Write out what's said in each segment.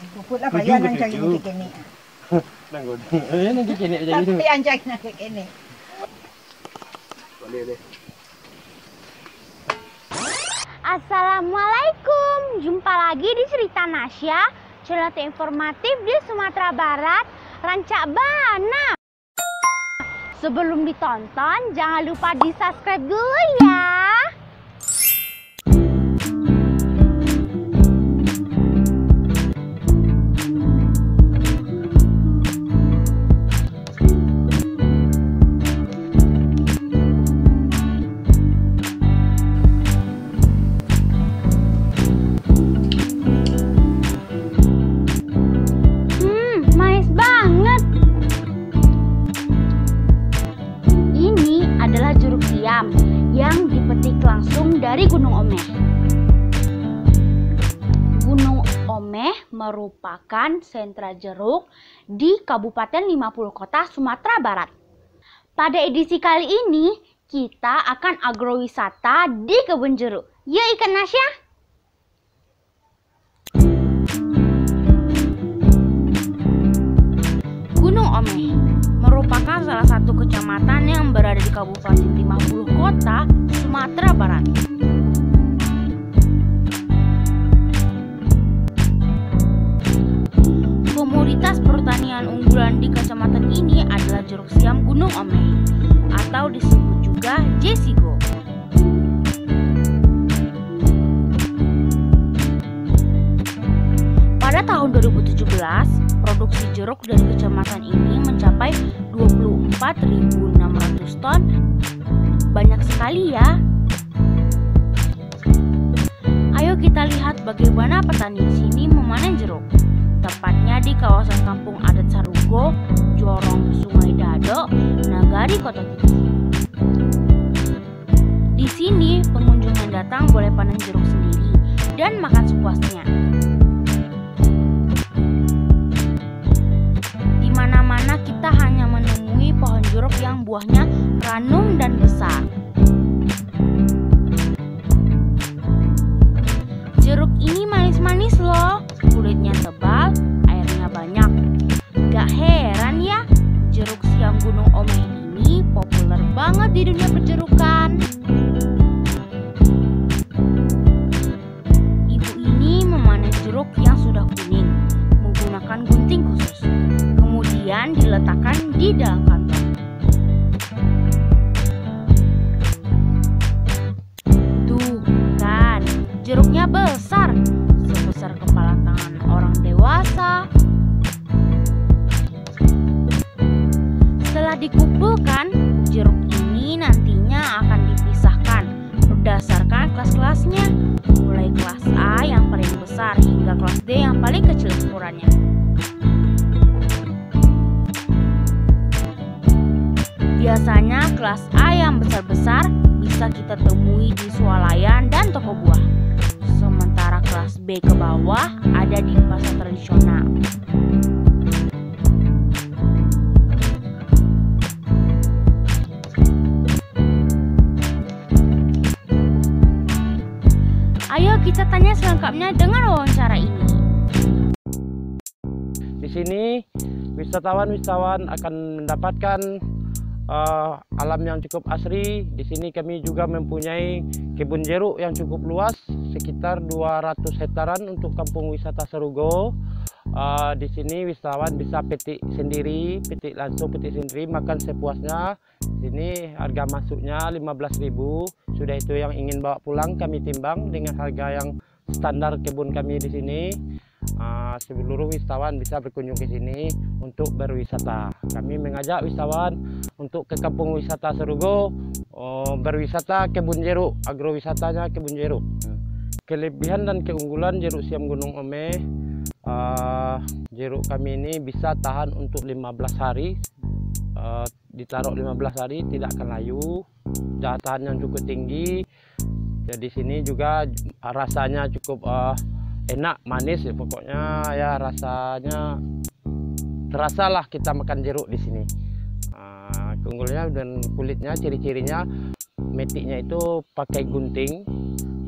Puput lah payah nang cari nak kene. Nang god. Nang kene jadi. Tapi anjay nak kene. Boleh deh. Assalamualaikum, jumpa lagi di Cerita Nasya, channel informatif di Sumatera Barat, Rancak Bana. Sebelum ditonton, jangan lupa di subscribe dulu ya. Manis banget. Ini adalah jeruk siam yang dipetik langsung dari Gunung Omeh. Gunung Omeh merupakan sentra jeruk di Kabupaten 50 Kota, Sumatera Barat. Pada edisi kali ini, kita akan agrowisata di kebun jeruk. Yuk ikut Nasya! Gunung Omeh merupakan salah satu kecamatan yang berada di Kabupaten 50 Kota, Sumatera Barat. Komoditas pertanian unggulan di kecamatan ini adalah jeruk siam Gunung Omeh atau disebut juga Jesigo. Pada tahun 2017, produksi jeruk dari kecamatan ini mencapai 24.600 ton. Banyak sekali ya. Ayo kita lihat bagaimana petani di sini memanen jeruk. Tepatnya di kawasan Kampung Adat Sarugo, Jorong Sungai Dado, Nagari Kota Tinggi. Di sini pengunjung yang datang boleh panen jeruk sendiri dan makan sepuasnya. Di mana-mana kita hanya menemui pohon jeruk yang buahnya ranum dan besar. Jeruk ini manis-manis loh, kulitnya tebal, airnya banyak. Gak heran ya, jeruk siam Gunung Omeh ini populer banget di dunia perjerukan. Ibu ini memanen jeruk yang sudah kuning menggunakan gunting khusus, kemudian diletakkan di dalam kantong. Tuh kan, jeruknya besar, sebesar kepala tangan orang dewasa. Setelah dikumpulkan, jeruk ini nantinya akan dipisahkan berdasarkan kelas-kelasnya, mulai kelas A yang paling besar hingga kelas D yang paling kecil ukurannya. Biasanya kelas A yang besar-besar bisa kita temui di swalayan dan toko buah. Sementara kelas B ke bawah ada di pasar tradisional. Ayo kita tanya selengkapnya dengan wawancara ini. Di sini wisatawan akan mendapatkan alam yang cukup asri. Di sini kami juga mempunyai kebun jeruk yang cukup luas, sekitar 200 hektaran untuk kampung wisata Sarugo. Di sini wisatawan bisa petik sendiri, petik sendiri, makan sepuasnya. Di sini harga masuknya 15.000. Sudah itu yang ingin bawa pulang kami timbang dengan harga yang standar kebun kami di sini. Seluruh wisatawan bisa berkunjung ke sini untuk berwisata. Kami mengajak wisatawan untuk ke kampung wisata Sarugo berwisata kebun jeruk, agrowisatanya kebun jeruk. Kelebihan dan keunggulan jeruk siam Gunung Omeh, jeruk kami ini bisa tahan untuk 15 hari. Ditaruh 15 hari tidak akan layu, daya tahan yang cukup tinggi. Jadi sini juga rasanya cukup enak, manis ya, pokoknya ya rasanya terasa lah kita makan jeruk di sini. Keunggulannya dan kulitnya, ciri-cirinya metiknya itu pakai gunting,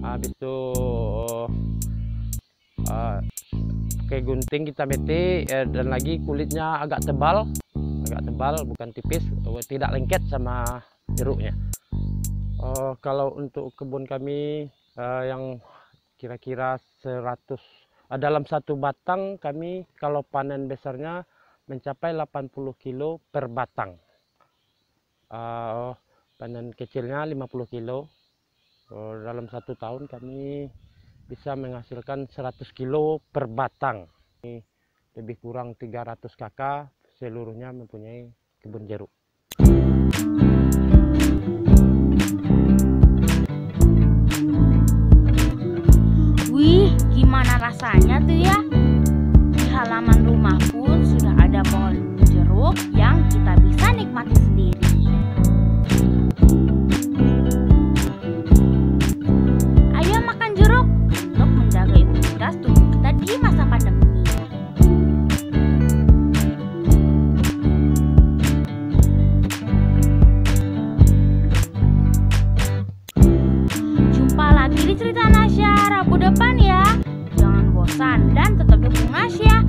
habis itu pakai gunting kita metik, dan lagi kulitnya agak tebal, bukan tipis, tidak lengket sama jeruknya. Kalau untuk kebun kami yang kira-kira 100, dalam satu batang kami kalau panen besarnya mencapai 80 kilo per batang. Panen kecilnya 50 kilo. Dalam satu tahun kami bisa menghasilkan 100 kilo per batang. Lebih kurang 300 kakak seluruhnya mempunyai kebun jeruk. Wih, gimana rasanya tuh ya? Di halaman rumah pun sudah ada pohon jeruk yang kita bisa nikmati sendiri. Ayo makan jeruk untuk menjaga imunitas tubuh kita di masa pandemi. Jumpa lagi di Cerita Nasya Rabu depan ya. Jangan bosan dan tetap dukung Nasya